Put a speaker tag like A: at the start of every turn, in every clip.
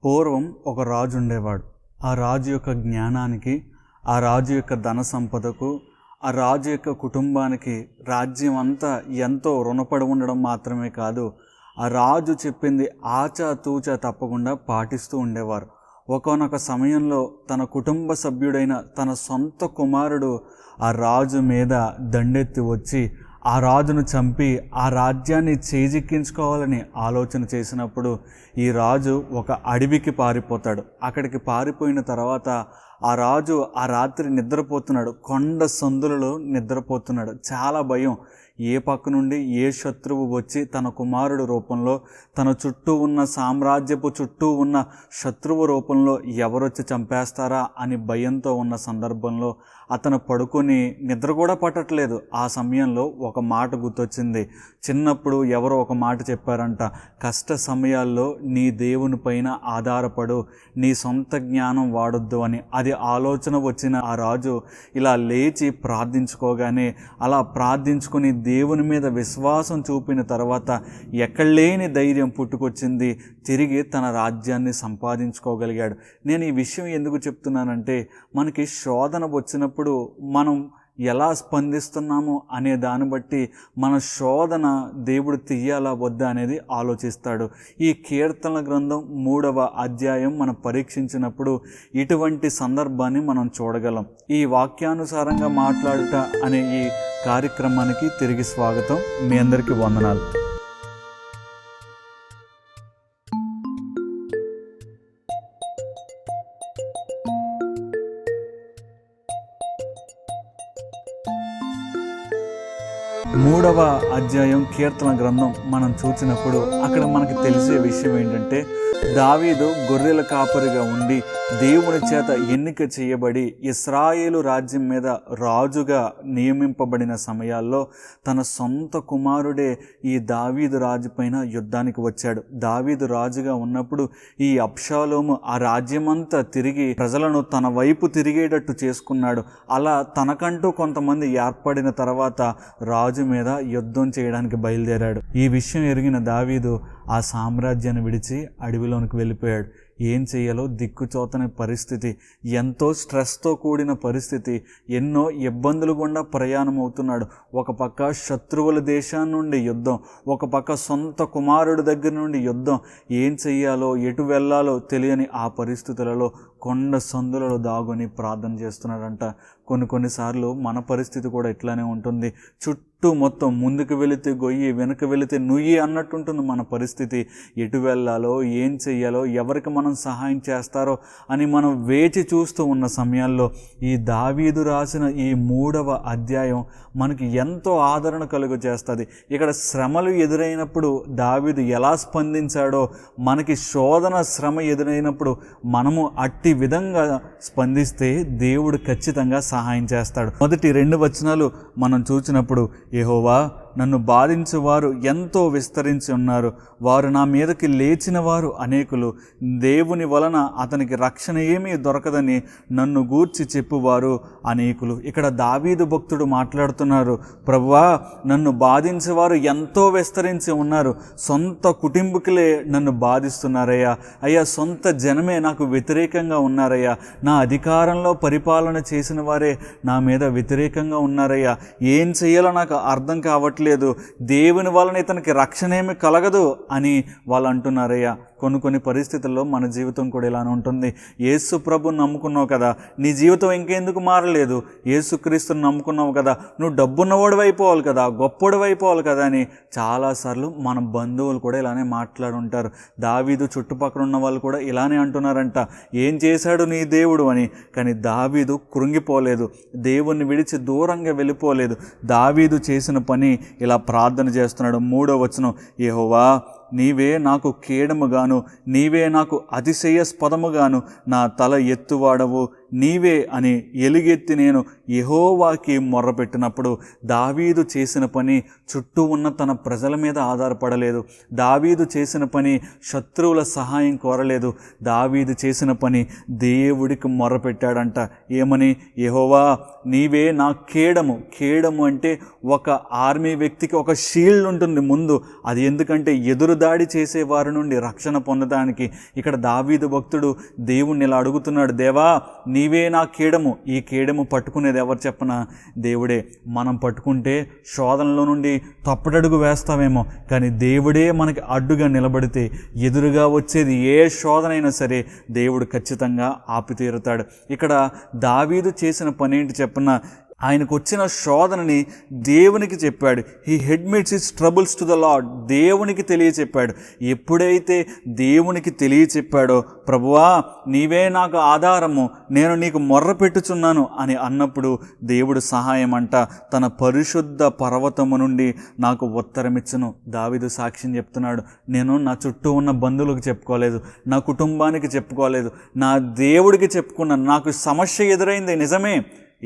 A: పూర్వం ఒక రాజు ఉండేవాడు. ఆ రాజు యొక్క జ్ఞానానికి, ఆ రాజు యొక్క ధన సంపదకు, ఆ రాజు యొక్క కుటుంబానికి రాజ్యం అంతా ఎంతో రుణపడి ఉండడం మాత్రమే కాదు, ఆ రాజు చెప్పింది ఆచాతూచా తప్పకుండా పాటిస్తూ ఉండేవారు. ఒకానొక సమయంలో తన కుటుంబ సభ్యుడైన తన సొంత కుమారుడు ఆ రాజు మీద దండెత్తి వచ్చి ఆ రాజును చంపి ఆ రాజ్యాన్ని చేజిక్కించుకోవాలని ఆలోచన చేసినప్పుడు ఈ రాజు ఒక అడవికి పారిపోతాడు. అక్కడికి పారిపోయిన తర్వాత ఆ రాజు ఆ రాత్రి నిద్రపోతున్నాడు. కొండ సందులలో నిద్రపోతున్నాడు. చాలా భయం. ఏ పక్క నుండి ఏ శత్రువు వచ్చి తన కుమారుడు రూపంలో, తన చుట్టూ ఉన్న సామ్రాజ్యపు చుట్టూ ఉన్న శత్రువు రూపంలో ఎవరొచ్చి చంపేస్తారా అని భయంతో ఉన్న సందర్భంలో అతను పడుకొని నిద్ర కూడా పట్టట్లేదు. ఆ సమయంలో ఒక మాట గుర్తొచ్చింది. చిన్నప్పుడు ఎవరో ఒక మాట చెప్పారంట, కష్ట సమయాల్లో నీ దేవుని పైన ఆధారపడు, నీ సొంత జ్ఞానం వాడొద్దు అని. అది ఆలోచన వచ్చిన ఆ రాజు ఇలా లేచి ప్రార్థించుకోగానే, అలా ప్రార్థించుకొని దేవుని మీద విశ్వాసం చూపిన తర్వాత ఎక్కడలేని ధైర్యం పుట్టుకొచ్చింది. తిరిగి తన రాజ్యాన్ని సంపాదించుకోగలిగాడు. నేను ఈ విషయం ఎందుకు చెప్తున్నానంటే, మనకి శోధన వచ్చినప్పుడు మనం ఎలా స్పందిస్తున్నాము అనే దాన్ని బట్టి మన శోధన దేవుడు తీయాలా వద్దా అనేది ఆలోచిస్తాడు. ఈ కీర్తనల గ్రంథం 3వ అధ్యాయం మనం పరీక్షించినప్పుడు ఇటువంటి సందర్భాన్ని మనం చూడగలం. ఈ వాక్యానుసారంగా మాట్లాడుట అనే ఈ కార్యక్రమానికి తిరిగి స్వాగతం. మీ అందరికీ వందనాలు. మూడవ అధ్యాయం కీర్తన గ్రంథం మనం చూసినప్పుడు అక్కడ మనకి తెలిసే విషయం ఏంటంటే, దావీదు గొర్రెల కాపరిగా ఉండి దేవుని చేత ఎన్నిక చేయబడి ఇశ్రాయేలు రాజ్యం మీద రాజుగా నియమింపబడిన సమయాల్లో తన సొంత కుమారుడే ఈ దావీదు రాజు పైన యుద్ధానికి వచ్చాడు. దావీదు రాజుగా ఉన్నప్పుడు ఈ అబ్షాలోము ఆ రాజ్యమంతా తిరిగి ప్రజలను తన వైపు తిరిగేటట్టు చేసుకున్నాడు. అలా తనకంటూ కొంతమంది ఏర్పడిన తర్వాత రాజు మీద యుద్ధం చేయడానికి బయలుదేరాడు. ఈ విషయం ఎరిగిన దావీదు ఆ సామ్రాజ్యాన్ని విడిచి అడవిలోనికి వెళ్ళిపోయాడు. ఏం చేయాలో దిక్కుచోతని పరిస్థితి, ఎంతో స్ట్రెస్తో కూడిన పరిస్థితి, ఎన్నో ఇబ్బందులు గుండా ప్రయాణం అవుతున్నాడు. ఒక పక్క శత్రువుల దేశాన్ని నుండి యుద్ధం, ఒక పక్క సొంత కుమారుడి దగ్గర నుండి యుద్ధం. ఏం చెయ్యాలో, ఎటు వెళ్ళాలో తెలియని ఆ పరిస్థితులలో కొండ సందులలో దాగుని ప్రార్థన చేస్తున్నాడంట. కొన్నిసార్లు మన పరిస్థితి కూడా ఇట్లానే ఉంటుంది. చుట్టూ మొత్తం ముందుకు వెళితే గొయ్యి, వెనుక వెళితే నుయ్యి అన్నట్టుంటుంది మన పరిస్థితి. ఎటు వెళ్ళాలో, ఏం చెయ్యాలో, ఎవరికి మనం సహాయం చేస్తారో అని మనం వేచి చూస్తూ ఉన్న సమయాల్లో ఈ దావీదు రాసిన ఈ 3వ అధ్యాయం మనకి ఎంతో ఆదరణ కలుగ చేస్తుంది. ఇక్కడ శ్రమలు ఎదురైనప్పుడు దావీదు ఎలా స్పందించాడో, మనకి శోధన శ్రమ ఎదురైనప్పుడు మనము అట్టి విధంగా స్పందిస్తే దేవుడు ఖచ్చితంగా సహాయం చేస్తాడు. మొదటి 2 వచనాలు మనం చూసినప్పుడు, యెహోవా నన్ను బాధించువారు ఎంతో విస్తరించి ఉన్నారు, వారు నా మీదకి లేచిన వారు అనేకులు, దేవుని వలన అతనికి రక్షణ ఏమీ దొరకదని నన్ను గూర్చి చెప్పువారు అనేకులు. ఇక్కడ దావీదు భక్తుడు మాట్లాడుతున్నారు, ప్రభువా నన్ను బాధించేవారు ఎంతో విస్తరించి ఉన్నారు, సొంత కుటుంబకులే నన్ను బాధిస్తున్నారయ్యా, అయ్యా సొంత జనమే నాకు వ్యతిరేకంగా ఉన్నారయ్యా, నా అధికారంలో పరిపాలన చేసిన వారే నా మీద వ్యతిరేకంగా ఉన్నారయ్యా, ఏం చేయాలో నాకు అర్థం కావట్లేదు, దేవుని వలన ఇతనికి రక్షణ ఏమి కలగదు అని వాళ్ళు అంటున్నారయ్యా. కొన్ని పరిస్థితుల్లో మన జీవితం కూడా ఇలానే ఉంటుంది. యేసు ప్రభుని నమ్ముకున్నావు కదా, నీ జీవితం ఇంకెందుకు మారలేదు, యేసుక్రీస్తుని నమ్ముకున్నావు కదా, నువ్వు డబ్బున్నవాడు అయిపోవాలి కదా, గొప్పడు అయిపోవాలి కదా అని చాలాసార్లు మన బంధువులు కూడా ఇలానే మాట్లాడుంటారు. దావీదు చుట్టుపక్కల ఉన్న వాళ్ళు కూడా ఇలానే అంటున్నారంట, ఏం చేశాడు నీ దేవుడు అని. కానీ దావీదు కృంగిపోలేదు, దేవుణ్ణి విడిచి దూరంగా వెళ్ళిపోలేదు. దావీదు చేసిన పని ఇలా ప్రార్థన చేస్తున్నాడు. 3వ వచనం, యెహోవా నీవే నాకు కేడముగాను, నీవే నాకు అతిశయాస్పదముగాను, నా తల ఎత్తువాడవు, నీవే అని ఎలుగెత్తి నేను యెహోవాకి మొర్రపెట్టినప్పుడు దావీదు చేసిన పని చుట్టూ ఉన్న తన ప్రజల మీద ఆధారపడలేదు. దావీదు చేసిన పని శత్రువుల సహాయం కోరలేదు. దావీదు చేసిన పని దేవుడికి మొర్రపెట్టాడంట. ఏమని? యెహోవా నీవే నా కేడము. కేడము అంటే ఒక ఆర్మీ వ్యక్తికి ఒక షీల్డ్ ఉంటుంది ముందు. అది ఎందుకంటే ఎదురుదాడి చేసే వారి నుండి రక్షణ పొందడానికి. ఇక్కడ దావీదు భక్తుడు దేవుణ్ణి ఇలా అడుగుతున్నాడు, దేవా నీవే నా కేడము. ఈ కేడము పట్టుకునేది ఎవరు చెప్పనా? దేవుడే. మనం పట్టుకుంటే శోధనలో నుండి తప్పటడుగు వేస్తామేమో, కానీ దేవుడే మనకి అడ్డుగా నిలబడితే ఎదురుగా వచ్చేది ఏ శోధనైనా సరే దేవుడు ఖచ్చితంగా ఆపితీరుతాడు. ఇక్కడ దావీదు చేసిన పని ఏంటి చెప్పనా? ఆయనకు వచ్చిన శోధనని దేవునికి చెప్పాడు. He admits his troubles to the lord. దేవునికి తెలియచెప్పాడు. ఎప్పుడైతే దేవునికి తెలియచెప్పాడో, ప్రభువా నీవే నాకు ఆధారము, నేను నీకు మొర్ర పెట్టుచున్నాను అని అన్నప్పుడు దేవుడు సహాయం అంట తన పరిశుద్ధ పర్వతము నుండి నాకు ఉత్తరమిచ్చును. దావీదు సాక్ష్యం చెప్తున్నాడు. నేను నా చుట్టూ ఉన్న బంధువులకు చెప్పుకోలేదు, నా కుటుంబానికి చెప్పుకోలేదు, నా దేవుడికి చెప్పుకున్నాను. నాకు సమస్య ఎదురైంది నిజమే.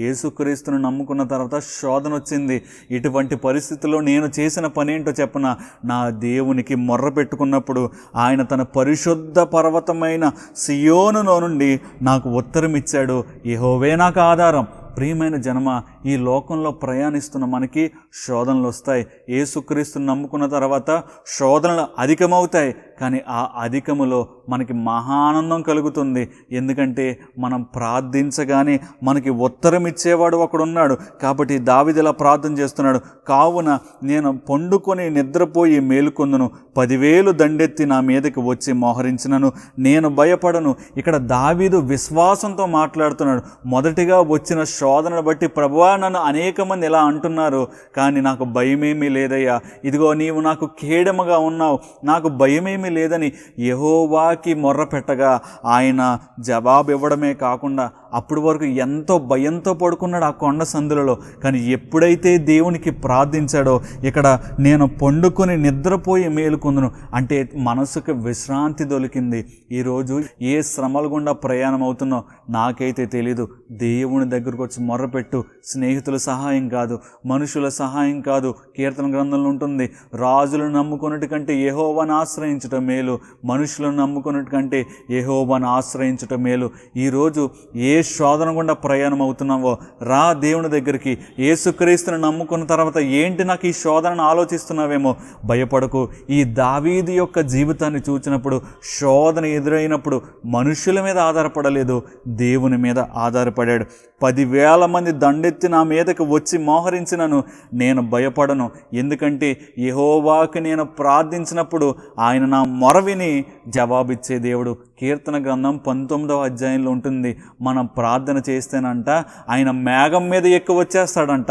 A: యేసుక్రీస్తును నమ్ముకున్న తర్వాత శోధన వచ్చింది. ఇటువంటి పరిస్థితుల్లో నేను చేసిన పని ఏంటో చెప్పనా? నా దేవునికి మొర్ర పెట్టుకున్నప్పుడు ఆయన తన పరిశుద్ధ పర్వతమైన సియోనులో నుండి నాకు ఉత్తరం ఇచ్చాడు. యెహోవే నాకు ఆధారం. ప్రియమైన జనమ, ఈ లోకంలో ప్రయాణిస్తున్న మనకి శోధనలు వస్తాయి. యేసుక్రీస్తుని నమ్ముకున్న తర్వాత శోధనలు అధికమవుతాయి, కానీ ఆ అధికములో మనకి మహానందం కలుగుతుంది. ఎందుకంటే మనం ప్రార్థించగానే మనకి ఉత్తరం ఇచ్చేవాడు ఒకడున్నాడు. కాబట్టి దావీదు ఇలా ప్రార్థన చేస్తున్నాడు, కావున నేను పండుకొని నిద్రపోయి మేలుకొందును, 10,000 దండెత్తి నా మీదకి వచ్చి మోహరించినను నేను భయపడను. ఇక్కడ దావీదు విశ్వాసంతో మాట్లాడుతున్నాడు. మొదటిగా వచ్చిన శోధనను బట్టి, ప్రభువా నన్ను అనేక మంది ఇలా అంటున్నారు, కానీ నాకు భయమేమీ లేదయ్యా. ఇదిగో నీవు నాకు కేడముగా ఉన్నావు, నాకు భయమేమీ లేదని యెహోవాకి మొర్ర పెట్టగా ఆయన జవాబు ఇవ్వడమే కాకుండా అప్పటి వరకు ఎంతో భయంతో పడుకున్నాడు ఆ కొండ సందులలో. కానీ ఎప్పుడైతే దేవునికి ప్రార్థించాడో, ఇక్కడ నేను పండుకొని నిద్రపోయి మేలుకొందును అంటే మనసుకు విశ్రాంతి దొరికింది. ఈరోజు ఏ శ్రమల గుండా ప్రయాణం అవుతున్నావు నాకైతే తెలీదు. దేవుని దగ్గరకు వచ్చి మొర్రపెట్టు. స్నేహితుల సహాయం కాదు, మనుషుల సహాయం కాదు. కీర్తన గ్రంథంలో ఉంటుంది, రాజులను నమ్ముకున్నట్టు కంటే యెహోవాను ఆశ్రయించటం మేలు, మనుషులను నమ్ముకున్నట్టు కంటే యెహోవాను ఆశ్రయించటం మేలు. ఈరోజు ఏ శోధన గుండా ప్రయాణం అవుతున్నావో రా దేవుని దగ్గరికి. యేసుక్రీస్తుని నమ్ముకున్న తర్వాత ఏంటి నాకు ఈ శోధనను ఆలోచిస్తున్నావేమో, భయపడకు. ఈ దావీదు యొక్క జీవితాన్ని చూసినప్పుడు శోధన ఎదురైనప్పుడు మనుషుల మీద ఆధారపడలేదు, దేవుని మీద ఆధారపడాడు. 10,000 మంది దండెత్తి నా మీదకి వచ్చి మోహరించినను నేను భయపడను. ఎందుకంటే యెహోవాకి నేను ప్రార్థించినప్పుడు ఆయన నా మొర విని జవాబిచ్చే దేవుడు. కీర్తన గ్రంథం 19వ అధ్యాయంలో ఉంటుంది, మనం ప్రార్థన చేస్తేనంట ఆయన మేఘం మీద ఎక్కి వచ్చేస్తాడంట.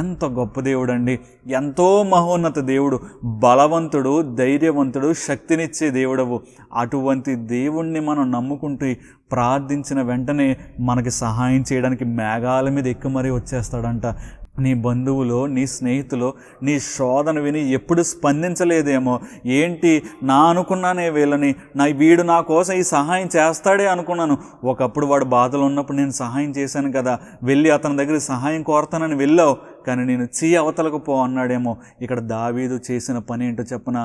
A: ఎంత గొప్ప దేవుడు అండి, ఎంతో మహోన్నత దేవుడు, బలవంతుడు, ధైర్యవంతుడు, శక్తినిచ్చే దేవుడవు. అటువంటి దేవుణ్ణి మనం నమ్ముకుంటూ ప్రార్థించిన వెంటనే మనకి సహాయం చేయడానికి మేఘాల మీద ఎక్కి మరీ వచ్చేస్తాడంట. నీ బంధువులో, నీ స్నేహితులో నీ శోధన విని ఎప్పుడు స్పందించలేదేమో, ఏంటి నా అనుకున్నానే వీళ్ళని, వీడు నా కోసం ఈ సహాయం చేస్తాడే అనుకున్నాను. ఒకప్పుడు వాడు బాధలు ఉన్నప్పుడు నేను సహాయం చేశాను కదా, వెళ్ళి అతని దగ్గర సహాయం కోరతానని వెళ్ళావు, కానీ నేను అవతలకు పో అన్నాడేమో. ఇక్కడ దావీదు చేసిన పని ఏంటో చెప్పన?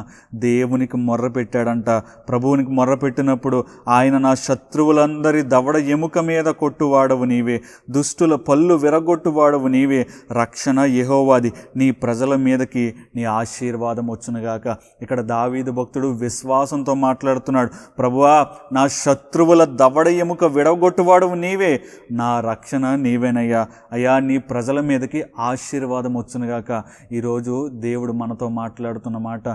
A: దేవునికి మొర్ర పెట్టాడంట. ప్రభువునికి మొర్ర పెట్టినప్పుడు ఆయన నా శత్రువులందరి దవడ ఎముక మీద కొట్టువాడవు నీవే, దుష్టుల పళ్ళు విరగొట్టువాడవు నీవే, రక్షణ యెహోవాది, నీ ప్రజల మీదకి నీ ఆశీర్వాదం వచ్చునుగాక. ఇక్కడ దావీదు భక్తుడు విశ్వాసంతో మాట్లాడుతున్నాడు, ప్రభువా నా శత్రువుల దవడ ఎముక విడగొట్టువాడవు నీవే, నా రక్షణ నీవేనయ్యా. అయ్యా నీ ప్రజల మీదకి ఆశీర్వాదం వచ్చునుగాక. ఈరోజు దేవుడు మనతో మాట్లాడుతున్న మాట,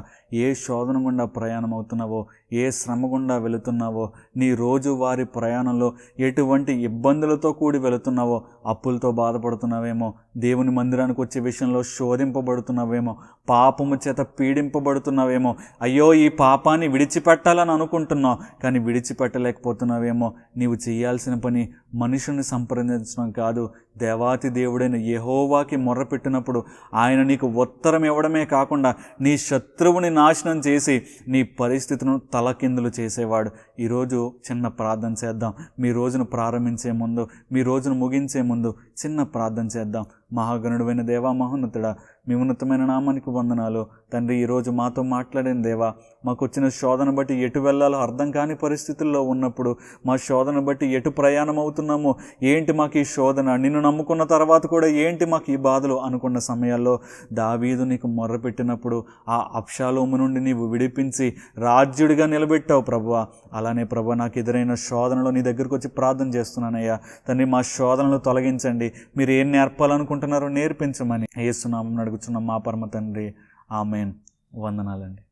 A: ఏ శోధన గుండా ప్రయాణం అవుతున్నావో, ఏ శ్రమ గుండా వెళుతున్నావో, నీ రోజువారి ప్రయాణంలో ఎటువంటి ఇబ్బందులతో కూడి వెళుతున్నావో, అప్పులతో బాధపడుతున్నావేమో, దేవుని మందిరానికి వచ్చే విషయంలో శోధింపబడుతున్నావేమో, పాపము చేత పీడింపబడుతున్నావేమో, అయ్యో ఈ పాపాన్ని విడిచిపెట్టాలని అనుకుంటున్నావు కానీ విడిచిపెట్టలేకపోతున్నావేమో. నీవు చేయాల్సిన పని మనుషుని సంప్రదించడం కాదు, దేవాతి దేవుడైన యెహోవాకి మొర్రపెట్టినప్పుడు ఆయన నీకు ఉత్తరం ఇవ్వడమే కాకుండా నీ శత్రువుని నాశనం చేసి నీ పరిస్థితులను తలకిందులు చేసేవాడు. ఈరోజు చిన్న ప్రార్థన చేద్దాం. మీ రోజును ప్రారంభించే ముందు, మీ రోజును ముగించే ముందు చిన్న ప్రార్థన చేద్దాం. మహాగణుడైన దేవా, మహోన్నతుడా, మీ ఉన్నతమైన నామానికి వందనాలు తండ్రి. ఈరోజు మాతో మాట్లాడిన దేవా, మాకు వచ్చిన శోధన బట్టి ఎటు వెళ్ళాలో అర్థం కాని పరిస్థితుల్లో ఉన్నప్పుడు, మా శోధన బట్టి ఎటు ప్రయాణం అవుతున్నామో, ఏంటి మాకు ఈ శోధన, నిన్ను నమ్ముకున్న తర్వాత కూడా ఏంటి మాకు ఈ బాధలు అనుకున్న సమయాల్లో దావీదు నీకు మొర్రపెట్టినప్పుడు ఆ అబ్షాలోము నుండి నీవు విడిపించి రాజ్యుడిగా నిలబెట్టావు ప్రభువా. అలానే ప్రభువా, నాకు ఎదురైన శోధనలో నీ దగ్గరకు వచ్చి ప్రార్థన చేస్తున్నానయ్యా తండ్రి. మా శోధనలు తొలగించండి, మీరు ఏం నేర్పాలనుకుంటున్నారో నేర్పించమని యేసు నామమున అడుగుచున్నాం మా పరమ తండ్రి. ఆమేన్. వందనాలండి.